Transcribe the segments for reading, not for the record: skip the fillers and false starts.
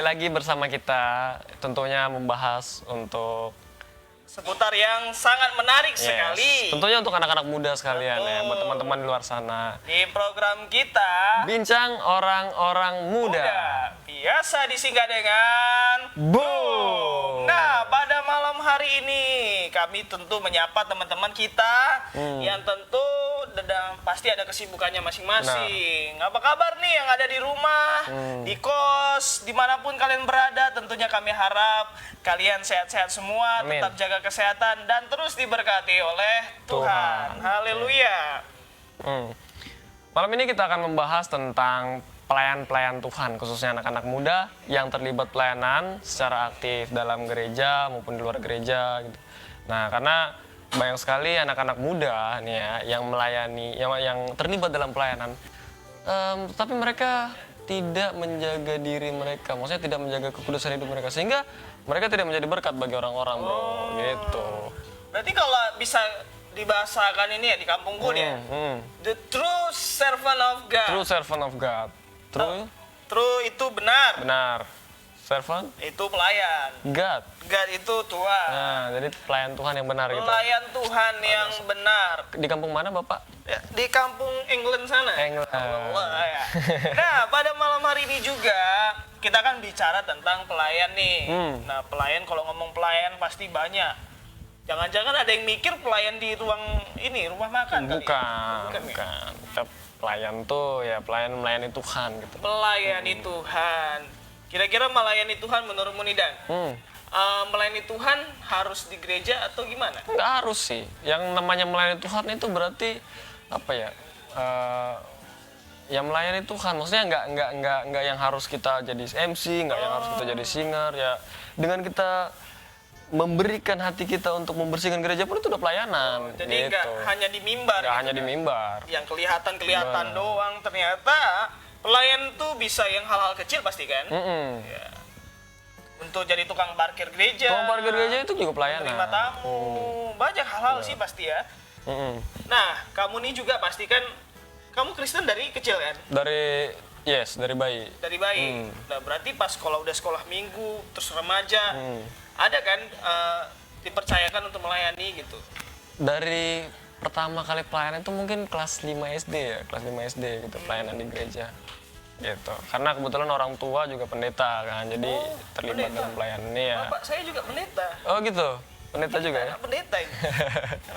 lagi bersama kita tentunya membahas untuk seputar yang sangat menarik sekali. Tentunya untuk anak-anak muda sekalian ya, buat teman-teman di luar sana. Di program kita Bincang Orang-orang Muda. Biasa disingkat dengan Boom. Nah, pada malam hari ini kami tentu menyapa teman-teman kita yang tentu pasti ada kesibukannya masing-masing. Apa kabar nih yang ada di rumah, di kos, dimanapun kalian berada? Tentunya kami harap kalian sehat-sehat semua, Amin. tetap jaga kesehatan dan terus diberkati oleh Tuhan. Haleluya. Malam ini kita akan membahas tentang pelayan-pelayan Tuhan, khususnya anak-anak muda yang terlibat pelayanan secara aktif dalam gereja maupun di luar gereja gitu. Nah, karena banyak sekali anak-anak muda nih ya yang melayani, yang terlibat dalam pelayanan, tapi mereka tidak menjaga diri mereka, maksudnya tidak menjaga kekudusan hidup mereka, sehingga mereka tidak menjadi berkat bagi orang-orang, bro. Gitu. Berarti kalau bisa dibahasakan ini ya di kampungku nih ya, the true servant of God. True servant of God. True itu benar. Benar. Servant Itu pelayan. God. God itu Tuhan. Nah, jadi pelayan Tuhan yang benar gitu. Pelayan Tuhan yang benar. Di kampung mana, Bapak? Ya, di kampung England sana. England. Wah, ya. Nah, pada malam hari ini juga kita kan bicara tentang pelayan nih. Nah, pelayan, kalau ngomong pelayan pasti banyak. Jangan-jangan ada yang mikir pelayan di ruang ini, rumah makan kali. Bukan. Ya? Kita pelayan tuh ya pelayan melayani Tuhan gitu. Melayani Tuhan. Kira-kira melayani Tuhan menurutmu nih, Dan? Melayani Tuhan harus di gereja atau gimana? Nggak harus sih. Yang namanya melayani Tuhan itu berarti apa ya? Ya melayani Tuhan. Maksudnya nggak yang harus kita jadi MC, nggak yang harus kita jadi singer ya. Dengan kita memberikan hati kita untuk membersihkan gereja pun itu udah pelayanan. Jadi gitu. nggak hanya di mimbar. Nggak gitu hanya di kan? mimbar. Yang kelihatan doang, ternyata pelayan tuh bisa yang hal-hal kecil pasti kan? Ya. Untuk jadi tukang parkir gereja. Tukang parkir gereja itu juga pelayanan. Terima tamu. Banyak hal-hal sih pasti ya. Nah, kamu nih juga pasti kan, kamu Kristen dari kecil kan? Dari bayi. Dari bayi. Nah, berarti pas udah sekolah minggu, terus remaja, ada kan dipercayakan untuk melayani gitu? Dari pertama kali pelayanan itu mungkin kelas 5 SD ya, kelas 5 SD gitu, pelayanan di gereja gitu. Karena kebetulan orang tua juga pendeta kan, jadi terlibat pendeta. dalam pelayanan ini ya. Bapak saya juga pendeta. Oh gitu, pendeta juga ya? Anak pendeta ini.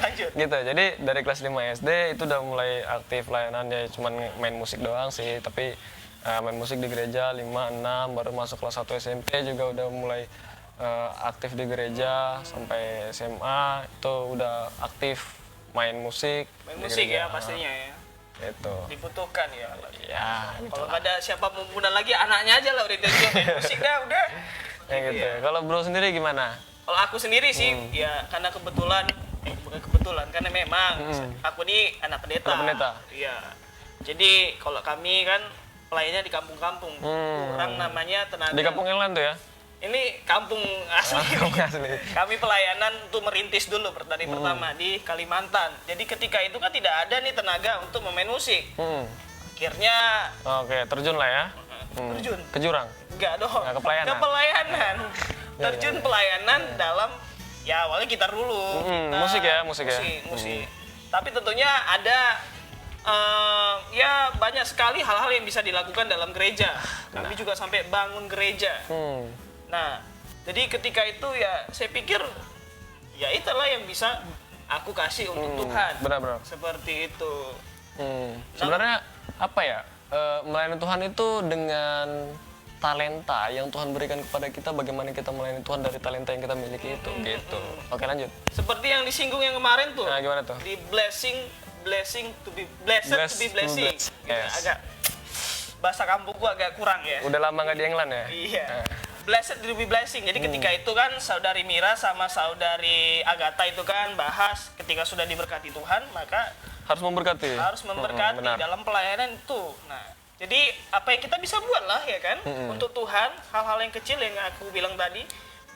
Lanjut. Gitu, jadi dari kelas 5 SD itu udah mulai aktif pelayanan ya, cuman main musik doang sih, tapi main musik di gereja 5, 6, baru masuk kelas 1 SMP juga udah mulai aktif di gereja, sampai SMA itu udah aktif main musik. Main musik gereja. ya pastinya ya. Itu. Dibutuhkan ya. Ya, Kalau nggak ada siapa muda lagi, anaknya aja lah udah diajak main musik dah udah. ya gitu. Kalau bro sendiri gimana? Kalau aku sendiri sih ya karena kebetulan, bukan kebetulan, karena memang aku ini anak pendeta. Anak pendeta. Iya. Jadi kalau kami kan pelayannya di kampung-kampung. Kurang namanya tenaga. Di kampung England tuh ya? Ini kampung asli. Kampung asli. Kami pelayanan untuk merintis dulu dari pertama di Kalimantan. Jadi ketika itu kan tidak ada nih tenaga untuk memain musik. Akhirnya Oke, terjun lah ya. terjun. Ke jurang. Enggak dong. Nggak, ke pelayanan. Ke pelayanan. Terjun pelayanan dalam ya awalnya gitar dulu. Gitar, musik ya. musik. Tapi tentunya ada ya banyak sekali hal-hal yang bisa dilakukan dalam gereja. Kami juga sampai bangun gereja. Nah, jadi ketika itu ya saya pikir ya itulah yang bisa aku kasih untuk Tuhan. Benar-benar. Seperti itu. Sebenarnya apa ya? Melayani Tuhan itu dengan talenta yang Tuhan berikan kepada kita, bagaimana kita melayani Tuhan dari talenta yang kita miliki itu, gitu. Oke, lanjut. Seperti yang disinggung yang kemarin tuh. Nah, gimana tuh? Di blessing to be blessed to be blessing. Bless. Gitu, Yes. agak bahasa kampungku agak kurang ya. Udah lama nggak di England ya? Iya. Blessed to be blessing. Jadi ketika itu kan saudari Mira sama saudari Agatha itu kan bahas ketika sudah diberkati Tuhan maka Harus memberkati. harus memberkati benar. dalam pelayanan itu. Nah, jadi apa yang kita bisa buat lah ya kan untuk Tuhan, hal-hal yang kecil yang aku bilang tadi.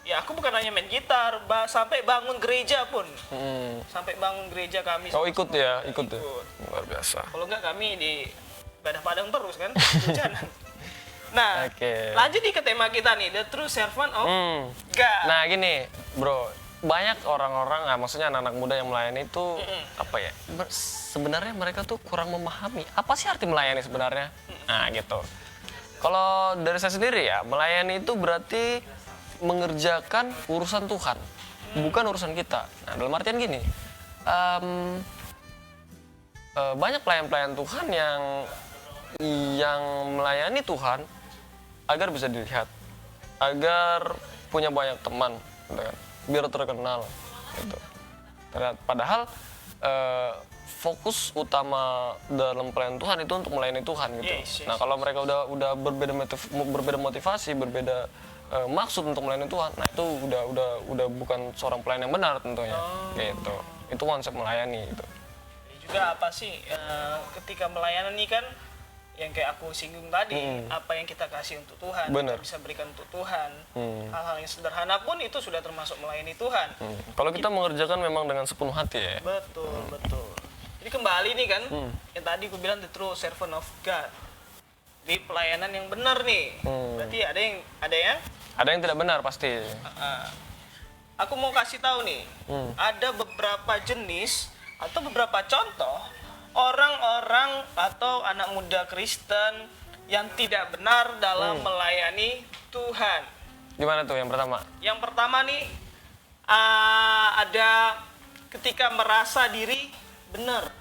Ya aku bukan hanya main gitar, sampai bangun gereja pun. Sampai bangun gereja kami. Oh ikut ya, ikut ya. Ikut. Luar biasa. Kalau enggak kami di Badah Padang terus kan, hujanan. Nah, Oke. lanjut nih ke tema kita nih, the true servant of God. Nah gini, bro, banyak orang-orang, maksudnya anak-anak muda yang melayani itu apa ya? Sebenarnya mereka tuh kurang memahami apa sih arti melayani sebenarnya. Nah gitu. Kalau dari saya sendiri ya, melayani itu berarti mengerjakan urusan Tuhan, bukan urusan kita. Nah dalam artian gini, banyak pelayan-pelayan Tuhan yang melayani Tuhan agar bisa dilihat, agar punya banyak teman, gitu kan, biar terkenal, gitu. Padahal fokus utama dalam pelayanan Tuhan itu untuk melayani Tuhan, gitu. Yes. Nah kalau mereka udah berbeda motivasi, berbeda maksud untuk melayani Tuhan, nah itu udah bukan seorang pelayan yang benar tentunya, gitu. Itu konsep melayani, gitu. Juga apa sih ketika melayani kan yang kayak aku singgung tadi, apa yang kita kasih untuk Tuhan, Bener. kita bisa berikan untuk Tuhan. Hal-hal yang sederhana pun itu sudah termasuk melayani Tuhan. Kalau kita mengerjakan memang dengan sepenuh hati ya. Betul. Jadi kembali nih kan, yang tadi aku bilang the true servant of God. Di pelayanan yang benar nih. Berarti Ada yang tidak benar pasti. Aku mau kasih tahu nih, ada beberapa jenis atau beberapa contoh orang-orang atau anak muda Kristen yang tidak benar dalam melayani Tuhan. Gimana tuh yang pertama? Yang pertama nih, ada ketika merasa diri benar,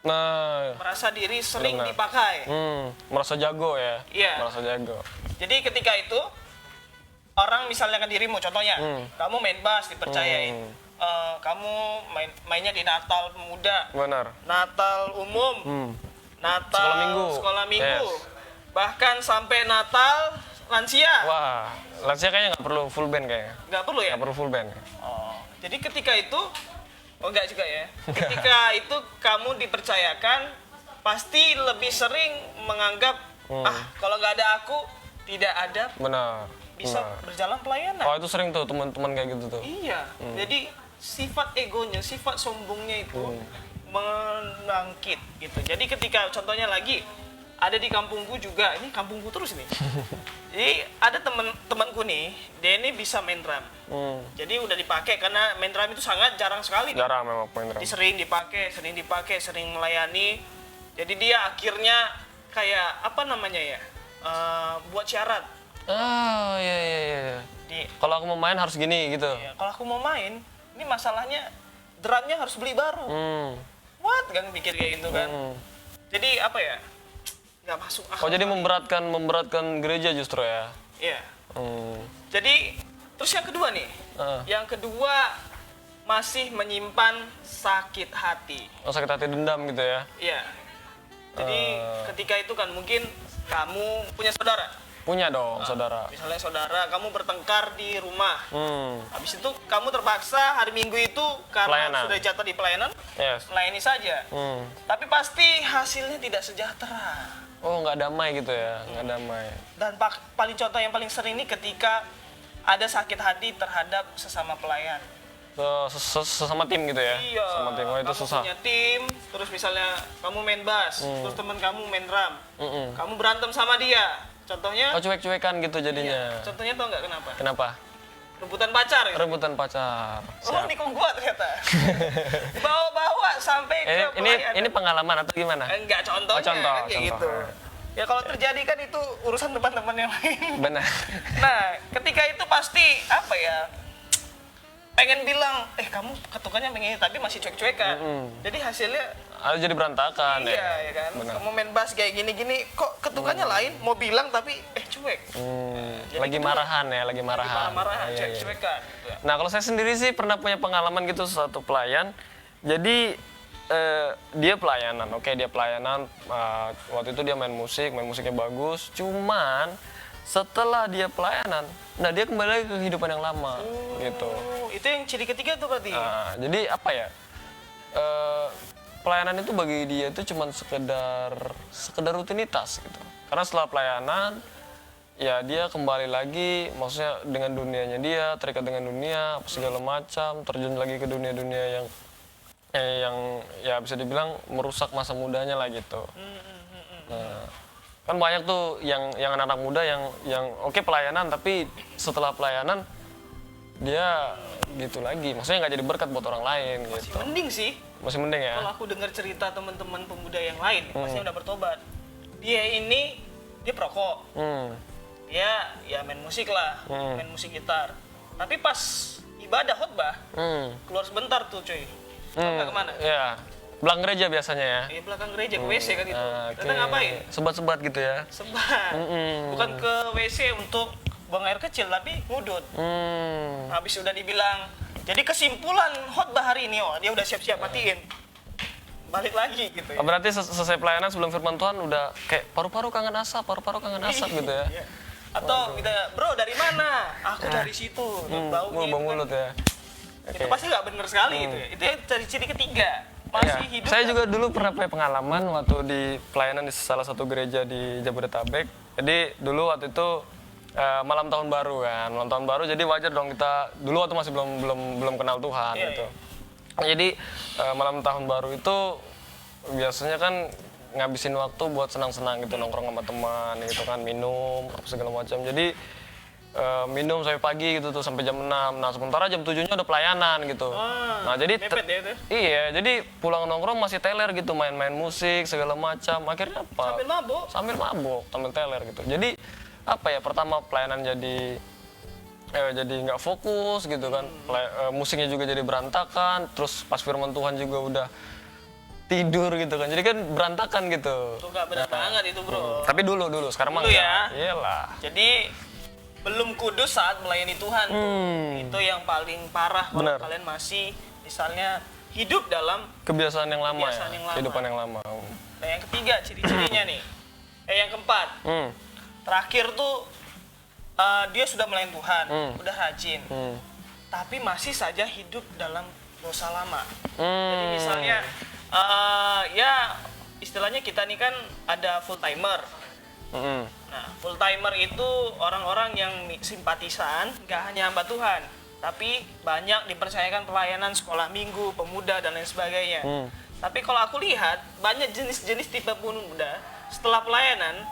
Nah, merasa diri sering Benar. dipakai. merasa jago ya? Iya. Merasa jago. Jadi ketika itu orang misalnya ke dirimu, contohnya kamu main bass dipercayain, kamu mainnya di Natal Muda, Benar. Natal Umum, Natal Sekolah Minggu. Yes. bahkan sampai Natal Lansia. Wah, lansia kayaknya nggak perlu full band kayaknya. Nggak perlu ya? Nggak perlu full band. Jadi ketika itu, enggak juga ya. Ketika itu kamu dipercayakan, pasti lebih sering menganggap, kalau nggak ada aku, tidak ada Benar. bisa berjalan pelayanan. Oh itu sering tuh teman-teman kayak gitu tuh. Iya, jadi sifat egonya, sifat sombongnya itu menangkit gitu. Jadi ketika contohnya lagi ada di kampungku juga, ini kampungku terus nih. Jadi ada temanku nih, dia ini bisa main drum. Jadi udah dipakai karena main drum itu sangat jarang sekali. Jarang memang main drum. Jadi sering melayani. Jadi dia akhirnya kayak apa namanya ya, buat syarat. Iya. Kalau aku mau main harus gini gitu. Ya, kalau aku mau main, ini masalahnya drumnya harus beli baru. What? Gak mikir kayak gitu kan. Jadi apa ya? Gak masuk akal. Oh jadi memberatkan gereja justru ya? Iya. Jadi terus yang kedua nih. Yang kedua masih menyimpan sakit hati. Oh sakit hati dendam gitu ya? Iya. Jadi ketika itu kan mungkin kamu punya saudara. Punya dong saudara. Misalnya saudara, kamu bertengkar di rumah. Habis itu kamu terpaksa hari Minggu itu karena Pelayanan. sudah jatuh di pelayanan, Yes. melayani saja. Tapi pasti hasilnya tidak sejahtera. Oh nggak damai gitu ya? Nggak damai. Dan paling contoh yang paling sering ini ketika ada sakit hati terhadap sesama pelayan. Sesama tim gitu ya? Iya. Sama tim, oh itu kamu susah. punya tim, terus misalnya kamu main bass, terus teman kamu main drum, kamu berantem sama dia. Contohnya, Oh cuek-cuekan gitu jadinya. contohnya tau nggak kenapa? Kenapa? Rebutan pacar. Gitu. Rebutan pacar. Oh, nikung gua ternyata. Bawa-bawa sampai ke pelayan. Ini pengalaman atau gimana? Enggak, contohnya contoh, kan kayak contoh. gitu. Ya kalau terjadi kan itu urusan teman-teman yang lain. Benar. Nah, ketika itu pasti apa ya? Pengen bilang, kamu ketukannya begini, tapi masih cuek-cuekan. Jadi hasilnya Jadi berantakan ya? iya ya kan. Benar. Kamu main bass kayak gini-gini, kok ketukannya lain? Mau bilang tapi cuek. Lagi marahan ya, lagi marahan. Marah-marahan, Iya, iya. cuek-cuekan. Nah kalau saya sendiri sih pernah punya pengalaman gitu satu pelayan. Jadi dia pelayanan, dia pelayanan. Waktu itu dia main musiknya bagus. Cuman setelah dia pelayanan, nah dia kembali lagi ke kehidupan yang lama, gitu. Itu yang ciri ketiga tuh berarti. Nah, jadi apa ya? Pelayanan itu bagi dia itu cuma sekedar rutinitas gitu. Karena setelah pelayanan, ya dia kembali lagi, maksudnya dengan dunianya dia, terikat dengan dunia, apa segala macam, terjun lagi ke dunia-dunia yang ya bisa dibilang merusak masa mudanya lah gitu. Nah, Kan banyak tuh yang anak-anak muda yang oke pelayanan, tapi setelah pelayanan dia gitu lagi, maksudnya nggak jadi berkat buat orang lain gitu. Mending sih. Masih mending ya. Kalau aku dengar cerita teman-teman pemuda yang lain, pastinya udah bertobat. Dia perokok. Dia ya main musik lah, main musik gitar. Tapi pas ibadah khotbah, keluar sebentar tuh cuy. Nggak kemana? Ya, belakang gereja biasanya ya. Di belakang gereja ke WC kan gitu. Kita ngapain? Sebat-sebat gitu ya. Sebat. Bukan ke WC untuk buang air kecil, tapi ngudut. Habis udah dibilang, jadi kesimpulan khotbah hari ini, oh dia udah siap-siap matiin. Balik lagi gitu ya. Berarti selesai pelayanan sebelum firman Tuhan udah kayak paru-paru kangen asap gitu ya. Iya. Atau kita, bro dari mana? Aku dari situ. Bau gitu kan. mulut ya. Itu pasti nggak bener sekali gitu ya. Itu ciri ketiga. Masih hidup. Saya juga dulu pernah punya pengalaman waktu di pelayanan di salah satu gereja di Jabodetabek. Jadi dulu waktu itu malam tahun baru kan, malam tahun baru, jadi wajar dong kita dulu waktu masih belum kenal Tuhan gitu. Jadi malam tahun baru itu biasanya kan ngabisin waktu buat senang-senang gitu, nongkrong sama teman gitu kan, minum apa segala macam. Jadi minum sampai pagi gitu tuh, sampai jam 6. Nah, sementara jam 7-nya udah pelayanan gitu. Nah, jadi mepet ya itu. iya, jadi pulang nongkrong masih teler gitu, main-main musik segala macam. Akhirnya apa? Sambil mabuk, sambil teler gitu. Jadi apa ya, pertama pelayanan jadi nggak fokus gitu kan, musiknya juga jadi berantakan, terus pas firman Tuhan juga udah tidur gitu kan, jadi kan berantakan gitu. Itu nggak benar banget itu bro. Tapi dulu sekarang mah ya. Iyalah. Jadi belum kudus saat melayani Tuhan. Itu yang paling parah kalau kalian masih misalnya hidup dalam kebiasaan yang lama, kehidupan yang lama. Nah yang ketiga ciri-cirinya nih, yang keempat. Terakhir tuh dia sudah melayani Tuhan, udah rajin, tapi masih saja hidup dalam dosa lama. Jadi misalnya, ya istilahnya kita nih kan ada full timer. Nah full timer itu orang-orang yang simpatisan, gak hanya hamba Tuhan, tapi banyak dipercayakan pelayanan sekolah minggu, pemuda dan lain sebagainya. Tapi kalau aku lihat banyak jenis-jenis tipe pemuda setelah pelayanan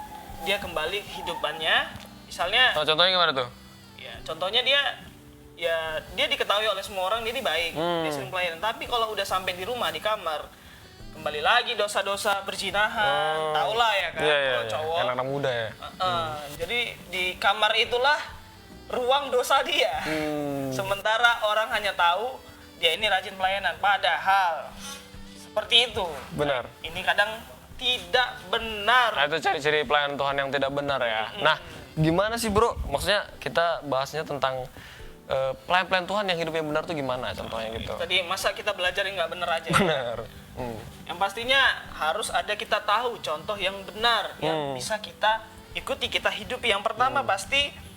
dia kembali kehidupannya, misalnya. Contohnya gimana tuh? Ya, contohnya dia diketahui oleh semua orang dia baik, dia sering pelayanan. Tapi kalau udah sampai di rumah di kamar, kembali lagi dosa-dosa berzinahan, tau lah ya kan, kalau cowok. Anak muda ya. Jadi di kamar itulah ruang dosa dia. Sementara orang hanya tahu dia ini rajin pelayanan, padahal seperti itu. Benar. Ini kadang tidak benar. Nah, itu ciri-ciri pelayanan Tuhan yang tidak benar ya. Nah, gimana sih bro? Maksudnya kita bahasnya tentang pelayan-pelayan Tuhan yang hidupnya benar tuh gimana contohnya gitu. Tadi masa kita belajar yang nggak benar aja? Benar. Yang pastinya harus ada kita tahu contoh yang benar yang bisa kita ikuti, kita hidupi. Yang pertama pasti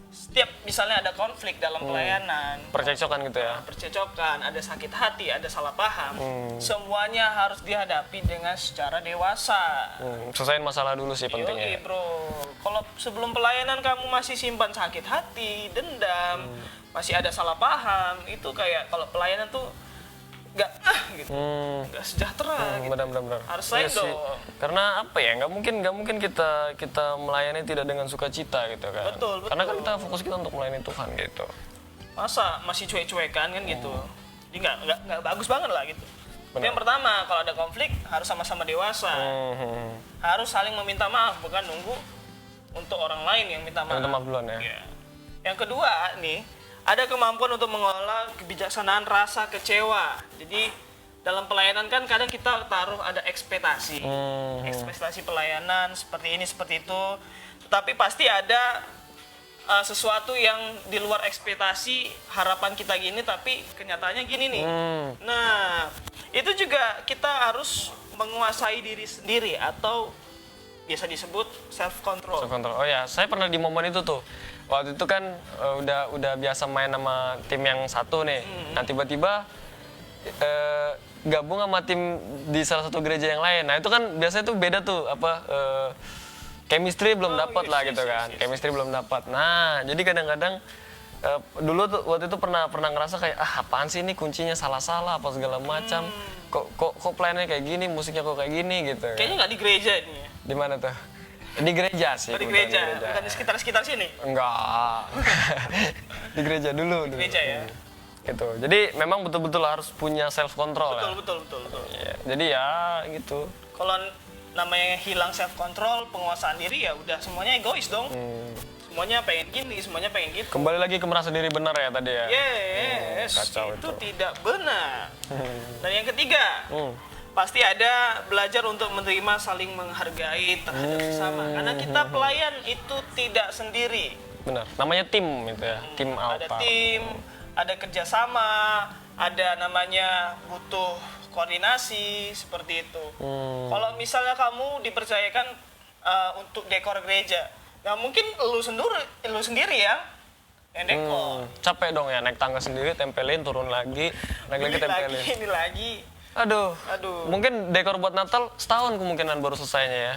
setiap misalnya ada konflik dalam pelayanan, percekcokan gitu ya. Percekcokan, ada sakit hati, ada salah paham, semuanya harus dihadapi dengan secara dewasa. Selesaiin masalah dulu sih pentingnya. Yoi bro, kalau sebelum pelayanan kamu masih simpan sakit hati, dendam, masih ada salah paham, itu kayak kalau pelayanan tuh nggak nggak sejahtera. Gitu. Benar. Harus lain dong. Karena apa ya, nggak mungkin kita melayani tidak dengan sukacita gitu kan. Betul. Karena kan kita fokus kita untuk melayani Tuhan gitu. Masa masih cuek-cuekan kan gitu. Jadi nggak bagus banget lah gitu. Yang pertama, kalau ada konflik harus sama-sama dewasa. Harus saling meminta maaf, bukan nunggu untuk orang lain yang minta maaf. Minta maaf duluan ya. Yang kedua nih, ada kemampuan untuk mengolah kebijaksanaan rasa kecewa. Jadi dalam pelayanan kan kadang kita taruh ada ekspektasi. Ekspektasi pelayanan seperti ini, seperti itu. Tetapi pasti ada sesuatu yang di luar ekspektasi, harapan kita gini tapi kenyataannya gini nih. Nah, itu juga kita harus menguasai diri sendiri atau biasa disebut self control. Oh ya, saya pernah di momen itu tuh. Waktu itu kan udah biasa main sama tim yang satu nih. Nah tiba-tiba gabung sama tim di salah satu gereja yang lain. Nah itu kan biasanya tuh beda tuh chemistry belum dapat lah gitu kan. Chemistry belum dapat. Nah jadi kadang-kadang dulu tuh waktu itu pernah ngerasa kayak apaan sih ini kuncinya salah-salah apa segala macam. Kok pelayannya kayak gini, musiknya kok kayak gini gitu. Kayaknya nggak di gereja ini ya. Di mana tuh? Di gereja sih. Oh, di kebetulan gereja, bukan di sekitar sini. Enggak. Di gereja dulu. Di gereja ya. Gitu. Jadi memang betul-betul harus punya self control ya. Betul. Iya. Jadi ya gitu. Kalau namanya hilang self control, penguasaan diri ya udah semuanya egois dong. Semuanya pengen gini, semuanya pengen gitu. Kembali lagi ke merasa diri benar ya tadi ya. Yes, kacau itu itu. tidak benar. Dan yang ketiga, pasti ada belajar untuk menerima saling menghargai terhadap sesama. Karena kita pelayan itu tidak sendiri. Benar. Namanya tim itu ya. Tim Ada Alpha. tim, ada kerjasama, ada namanya butuh koordinasi seperti itu. Kalau misalnya kamu dipercayakan untuk dekor gereja, nggak mungkin lu sendiri ya yang dekor. Capek dong ya naik tangga sendiri, tempelin, turun lagi, naik lagi tempelin. Ini lagi. Aduh. Aduh. Mungkin dekor buat Natal setahun kemungkinan baru selesainya ya.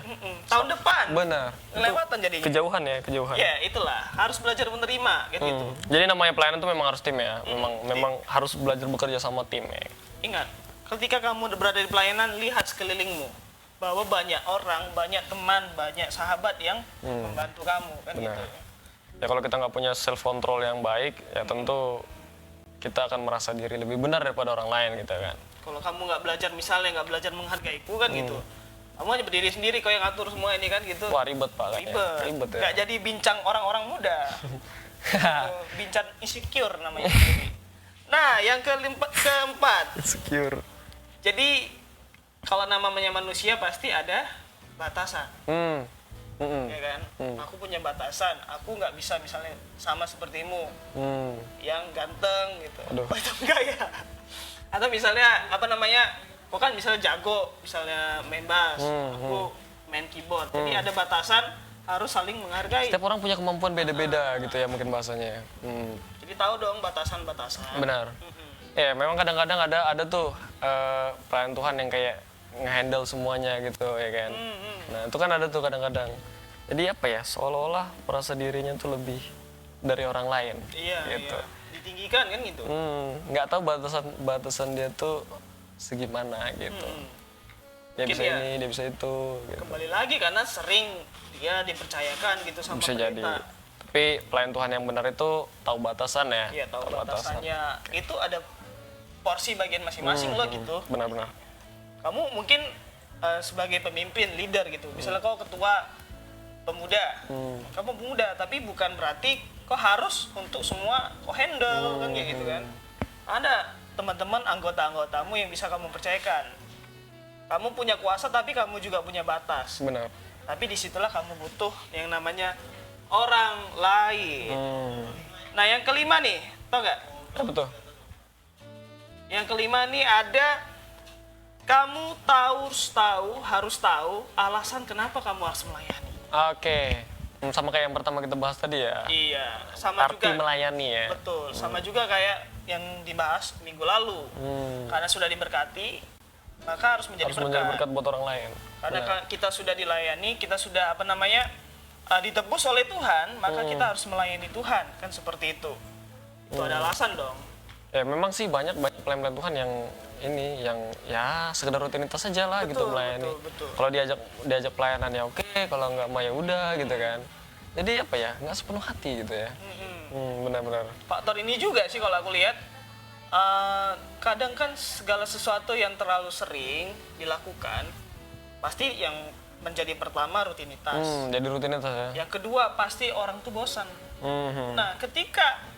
Tahun depan. Benar. Kelewatan jadinya. Kejauhan ya, kejauhan. Ya itulah, harus belajar menerima gitu. Jadi namanya pelayanan itu memang harus tim ya. Memang harus belajar bekerja sama tim ya. Ingat, ketika kamu berada di pelayanan, lihat sekelilingmu bahwa banyak orang, banyak teman, banyak sahabat yang membantu kamu kan Benar. gitu. Ya kalau kita nggak punya self control yang baik, ya tentu kita akan merasa diri lebih benar daripada orang lain gitu kan. Kalau kamu nggak belajar, misalnya nggak belajar menghargaiku kan gitu, kamu hanya berdiri sendiri kau yang ngatur semua ini kan gitu. Wah ribet pak kayaknya. Ribet ya. Nggak jadi bincang orang-orang muda. Bincang insecure namanya. Nah yang keempat, Insecure. jadi kalau namanya manusia pasti ada batasan. Ya kan, aku punya batasan, aku nggak bisa misalnya sama sepertimu yang ganteng gitu. Aduh. Atau enggak ya? Atau misalnya apa namanya, kok kan misalnya jago, misalnya main bass, aku main keyboard. Jadi ada batasan, harus saling menghargai. Setiap orang punya kemampuan beda-beda gitu ya mungkin bahasanya. Jadi tahu dong batasan-batasan. Benar. Ya memang kadang-kadang ada tuh pelayan Tuhan yang kayak nge-handle semuanya gitu ya kan. Nah itu kan ada tuh kadang-kadang. Jadi apa ya, seolah-olah merasa dirinya tuh lebih dari orang lain. Iya, gitu. iya. Ditinggikan kan gitu. Nggak tahu batasan dia tuh segimana gitu. Dia Mungkin bisa ya, ini, dia bisa itu. Gitu. Kembali lagi karena sering dia dipercayakan gitu sama Bisa jadi. pemerintah. Tapi pelayan Tuhan yang benar itu tahu batasan ya. Iya, tahu batasannya. Itu ada porsi bagian masing-masing loh gitu. Benar-benar. Kamu mungkin sebagai pemimpin, leader gitu. Misalnya kau ketua pemuda, kamu pemuda, tapi bukan berarti kau harus untuk semua kau handle kan kayak gitu kan. Ada teman-teman anggota-anggotamu yang bisa kamu percayakan. Kamu punya kuasa tapi kamu juga punya batas. Benar. Tapi disitulah kamu butuh yang namanya orang lain. Nah yang kelima nih, tau nggak? Apa tuh? Yang kelima nih ada kamu harus tahu alasan kenapa kamu harus melayani. Oke. Sama kayak yang pertama kita bahas tadi ya. Iya, sama Arti juga. melayani ya. Betul, sama juga kayak yang dibahas minggu lalu. Karena sudah diberkati, maka harus menjadi Harus menjadi berkat buat orang lain. Karena kita sudah dilayani, kita sudah ditebus oleh Tuhan, maka kita harus melayani Tuhan, kan seperti itu. Itu ada alasan dong. Ya memang sih banyak pelayan Tuhan yang ini yang ya sekedar rutinitas saja lah gitu melayani. Betul. Kalau diajak pelayanan ya oke, kalau nggak mah ya udah gitu kan. Jadi apa ya, nggak sepenuh hati gitu ya. Benar-benar. Faktor ini juga sih kalau aku lihat, kadang kan segala sesuatu yang terlalu sering dilakukan, pasti yang menjadi pertama rutinitas. Jadi rutinitas ya. Yang kedua pasti orang tuh bosan. Nah ketika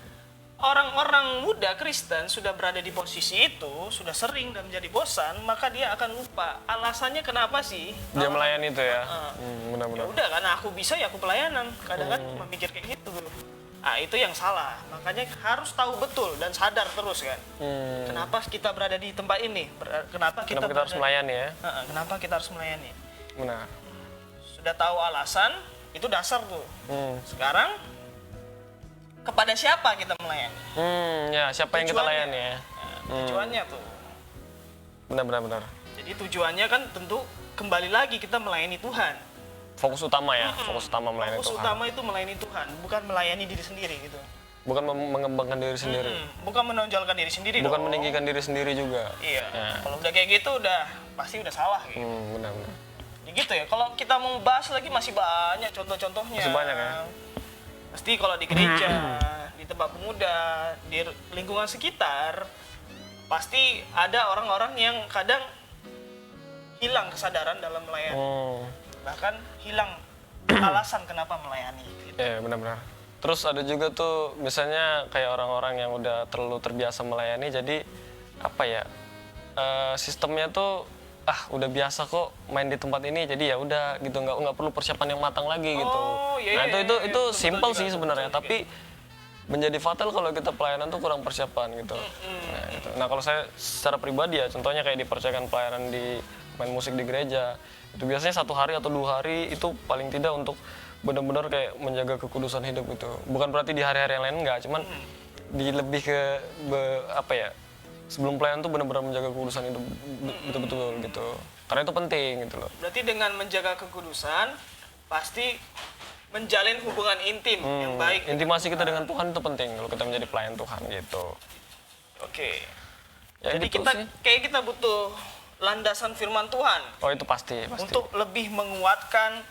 orang-orang muda Kristen sudah berada di posisi itu, sudah sering dan menjadi bosan, maka dia akan lupa alasannya kenapa sih Dia melayani itu ya. Ya Benar-benar. udah karena aku bisa ya aku pelayanan. Kadang kan memikir kayak gitu. Ah itu yang salah. Makanya harus tahu betul dan sadar terus kan. Kenapa kita berada di tempat ini? Kenapa kita harus melayani ya. Kenapa kita harus melayani? Benar. Sudah tahu alasan, itu dasar tuh. Sekarang kepada siapa kita melayani? Ya siapa yang kita layani ya. Tujuannya tuh. Benar-benar. Jadi tujuannya kan tentu kembali lagi kita melayani Tuhan. Fokus utama ya, fokus utama melayani Fokus Tuhan. utama itu melayani Tuhan, bukan melayani diri sendiri gitu. Bukan mengembangkan diri sendiri. Bukan menonjolkan diri sendiri Bukan dong. meninggikan diri sendiri juga. Iya. Ya. Kalau udah kayak gitu pasti udah salah gitu. Benar-benar. Gitu ya. Kalau kita mau bahas lagi masih banyak contoh-contohnya. Masih banyak ya. Pasti kalau di gereja, di tempat pemuda, di lingkungan sekitar, pasti ada orang-orang yang kadang hilang kesadaran dalam melayani. Bahkan hilang alasan kenapa melayani. Gitu. Ya, benar-benar. Terus ada juga tuh misalnya kayak orang-orang yang udah terlalu terbiasa melayani, jadi apa ya, sistemnya tuh udah biasa kok main di tempat ini, jadi ya udah gitu, nggak perlu persiapan yang matang lagi gitu. Nah itu simpel sih sebenarnya, tapi menjadi fatal kalau kita pelayanan tuh kurang persiapan gitu. Nah kalau saya secara pribadi ya, contohnya kayak dipercayakan pelayanan di main musik di gereja, itu biasanya 1 hari atau 2 hari itu paling tidak untuk benar-benar kayak menjaga kekudusan hidup gitu. Bukan berarti di hari-hari yang lain enggak, cuman di lebih ke apa ya, sebelum pelayanan tuh benar-benar menjaga kekudusan hidup betul-betul gitu. Karena itu penting gitu loh. Berarti dengan menjaga kekudusan pasti menjalin hubungan intim yang baik. Intimasi kita dengan Tuhan itu penting kalau kita menjadi pelayan Tuhan gitu. Oke. Ya, jadi gitu kita butuh landasan firman Tuhan. Oh itu pasti. Untuk lebih menguatkan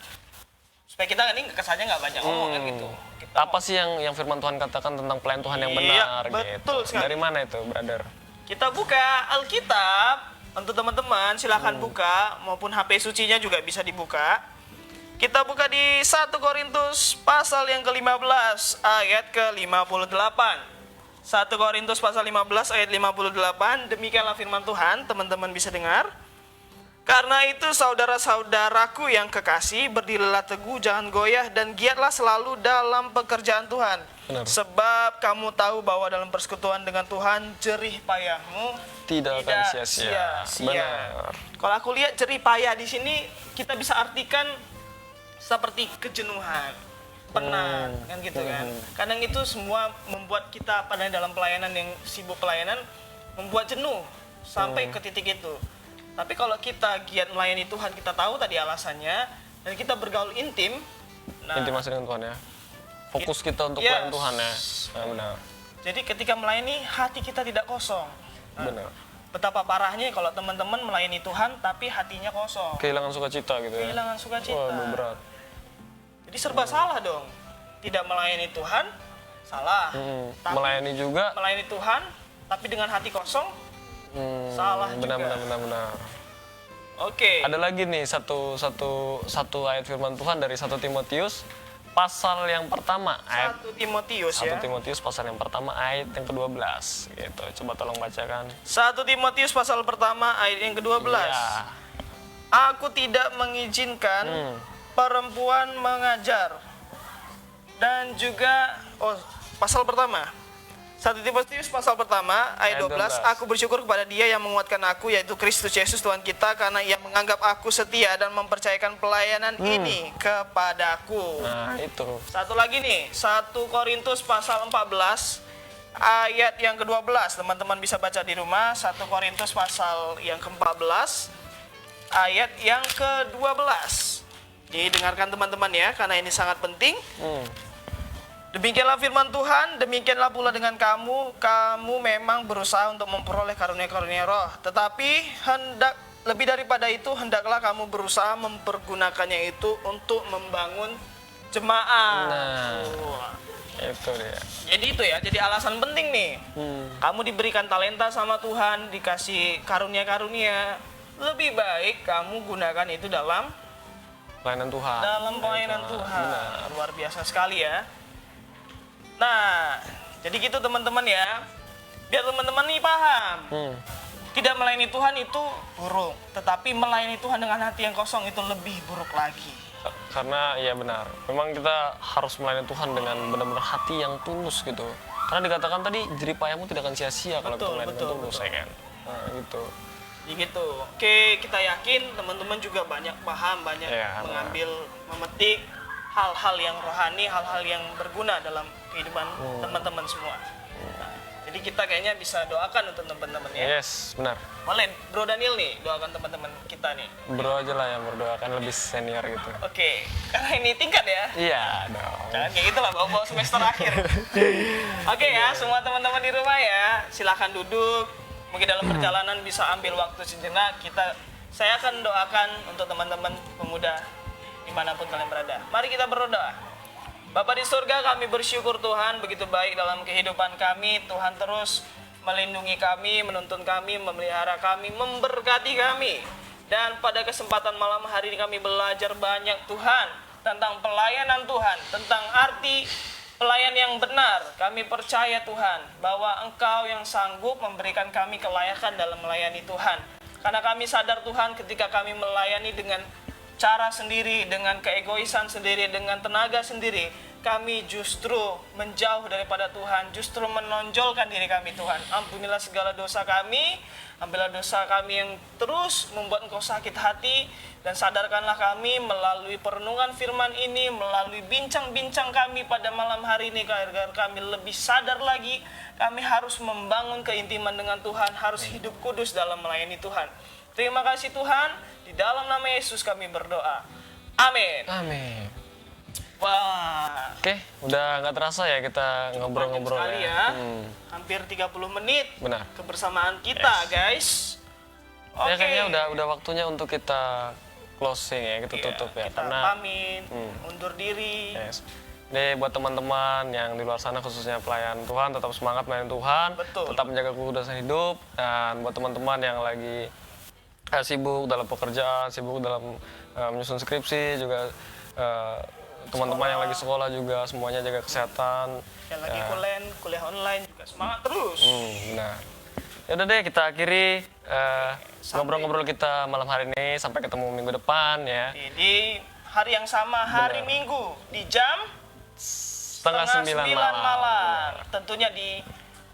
supaya kita ini kesannya nggak banyak ngomong kan gitu. Apa sih yang firman Tuhan katakan tentang pelayan Tuhan yang benar betul gitu. Sekali. Dari mana itu, brother? Kita buka Alkitab untuk teman-teman, silahkan buka, maupun HP sucinya juga bisa dibuka. Kita buka di 1 Korintus pasal yang ke-15 ayat ke-58. 1 Korintus pasal 15 ayat 58, demikianlah firman Tuhan, teman-teman bisa dengar. Karena itu saudara-saudaraku yang kekasih, berdirilah teguh, jangan goyah, dan giatlah selalu dalam pekerjaan Tuhan. Benar. Sebab kamu tahu bahwa dalam persekutuan dengan Tuhan, jerih payahmu Tidak akan sia-sia. Benar. Kalau aku lihat jerih payah di sini, kita bisa artikan seperti kejenuhan, penat, kan gitu kan. Kadang itu semua membuat kita pada dalam pelayanan yang sibuk pelayanan, membuat jenuh sampai ke titik itu. Tapi kalau kita giat melayani Tuhan, kita tahu tadi alasannya, dan kita bergaul intim. Intimasi dengan Tuhan ya. Fokus kita untuk pelayan Tuhan ya. Nah, benar. Jadi ketika melayani, hati kita tidak kosong. Benar. Betapa parahnya kalau teman-teman melayani Tuhan, tapi hatinya kosong. Kehilangan sukacita gitu ya. Kehilangan sukacita. Waduh, berat. Jadi serba salah dong. Tidak melayani Tuhan, salah. Tapi Melayani juga. melayani Tuhan, tapi dengan hati kosong, salah juga. Benar. Oke. Ada lagi nih satu ayat firman Tuhan dari 1 Timotius pasal yang pertama. 1 Timotius 1 ya. Timotius pasal yang pertama ayat yang ke-12 gitu. Coba tolong bacakan. 1 Timotius pasal pertama ayat yang ke-12. Ya. Aku tidak mengizinkan perempuan mengajar. Dan juga pasal pertama. 1 Timotius pasal pertama ayat 12. Aku bersyukur kepada Dia yang menguatkan aku, yaitu Kristus Yesus Tuhan kita, karena Ia menganggap aku setia dan mempercayakan pelayanan ini kepadaku. Nah, itu. Satu lagi nih, 1 Korintus pasal 14 ayat yang ke-12. Teman-teman bisa baca di rumah. 1 Korintus pasal yang ke-14 ayat yang ke-12. Didengarkan teman-teman ya, karena ini sangat penting. Demikianlah firman Tuhan, demikianlah pula dengan kamu. Kamu memang berusaha untuk memperoleh karunia-karunia roh. Tetapi lebih daripada itu, hendaklah kamu berusaha mempergunakannya itu untuk membangun jemaat. Nah, itu dia. Jadi itu ya, jadi alasan penting nih. Kamu diberikan talenta sama Tuhan, dikasih karunia-karunia. Lebih baik kamu gunakan itu dalam Pelayanan Tuhan. dalam pelayanan Tuhan. Benar. Luar biasa sekali ya. Nah, jadi gitu teman-teman ya. Biar teman-teman nih paham. Tidak melayani Tuhan itu buruk, tetapi melayani Tuhan dengan hati yang kosong itu lebih buruk lagi. Karena ya benar, memang kita harus melayani Tuhan dengan benar-benar hati yang tulus gitu. Karena dikatakan tadi jerih payahmu tidak akan sia-sia kalau kita melayani dengan tulus, ya kan. Nah, gitu. Jadi gitu. Oke, kita yakin teman-teman juga banyak paham, banyak mengambil, memetik hal-hal yang rohani, hal-hal yang berguna dalam kehidupan teman-teman semua. Nah, jadi kita kayaknya bisa doakan untuk teman-teman ya. Yes, benar. Boleh, Bro Daniel nih, doakan teman-teman kita nih. Bro aja lah yang berdoa, kan lebih senior gitu. Oke, karena ini tingkat ya. Iya dong. Jangan kayak gitu lah, bawa-bawa semester akhir. Oke ya, semua teman-teman di rumah ya, silahkan duduk. Mungkin dalam perjalanan bisa ambil waktu sejenak. Saya akan doakan untuk teman-teman gereja, dimanapun kalian berada. Mari kita berdoa. Bapa di surga, kami bersyukur Tuhan begitu baik dalam kehidupan kami. Tuhan terus melindungi kami, menuntun kami, memelihara kami, memberkati kami. Dan pada kesempatan malam hari ini kami belajar banyak Tuhan tentang pelayanan Tuhan, tentang arti pelayan yang benar. Kami percaya Tuhan bahwa Engkau yang sanggup memberikan kami kelayakan dalam melayani Tuhan. Karena kami sadar Tuhan ketika kami melayani dengan cara sendiri, dengan keegoisan sendiri, dengan tenaga sendiri, kami justru menjauh daripada Tuhan, justru menonjolkan diri kami Tuhan. Ampunilah segala dosa kami, ambillah dosa kami yang terus membuat Engkau sakit hati, dan sadarkanlah kami melalui perenungan firman ini, melalui bincang-bincang kami pada malam hari ini, agar kami lebih sadar lagi, kami harus membangun keintiman dengan Tuhan, harus hidup kudus dalam melayani Tuhan. Terima kasih Tuhan, di dalam nama Yesus kami berdoa. Amin. Amin. Wah, Oke, udah nggak terasa ya kita ngobrol-ngobrol sekali ya. ya. Hampir 30 menit Benar. kebersamaan kita, guys. Ya kayaknya udah waktunya untuk kita closing ya, kita Iya, tutup ya. kita Karena pamit, undur diri. yes. Jadi buat teman-teman yang di luar sana khususnya pelayan Tuhan, tetap semangat melayani Tuhan, Betul. tetap menjaga kudusan hidup, dan buat teman-teman yang lagi sibuk dalam pekerjaan, sibuk dalam menyusun skripsi juga, teman-teman yang lagi sekolah juga semuanya jaga kesehatan. Yang lagi kuliah online juga semangat terus. Benar. Ya udah deh, kita akhiri ngobrol-ngobrol kita malam hari ini. Sampai ketemu minggu depan ya. Di hari yang sama, hari Minggu di jam Setengah 9 malam. Tentunya di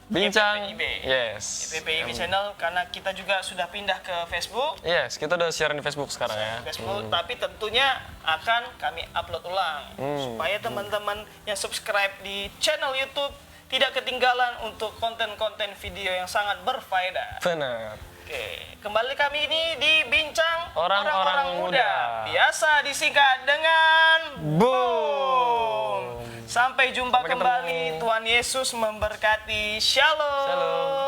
Bincang. YPPIB. Yes. YPPIB channel, karena kita juga sudah pindah ke Facebook. Yes, kita udah siaran di Facebook sekarang ya. Facebook, tapi tentunya akan kami upload ulang supaya teman-teman yang subscribe di channel YouTube tidak ketinggalan untuk konten-konten video yang sangat berfaedah. Benar. Oke, kembali kami ini di Bincang Orang-orang Muda. Biasa disingkat dengan Boom. Sampai jumpa Sampai ketemu. kembali. Tuhan Yesus memberkati. Shalom. Shalom.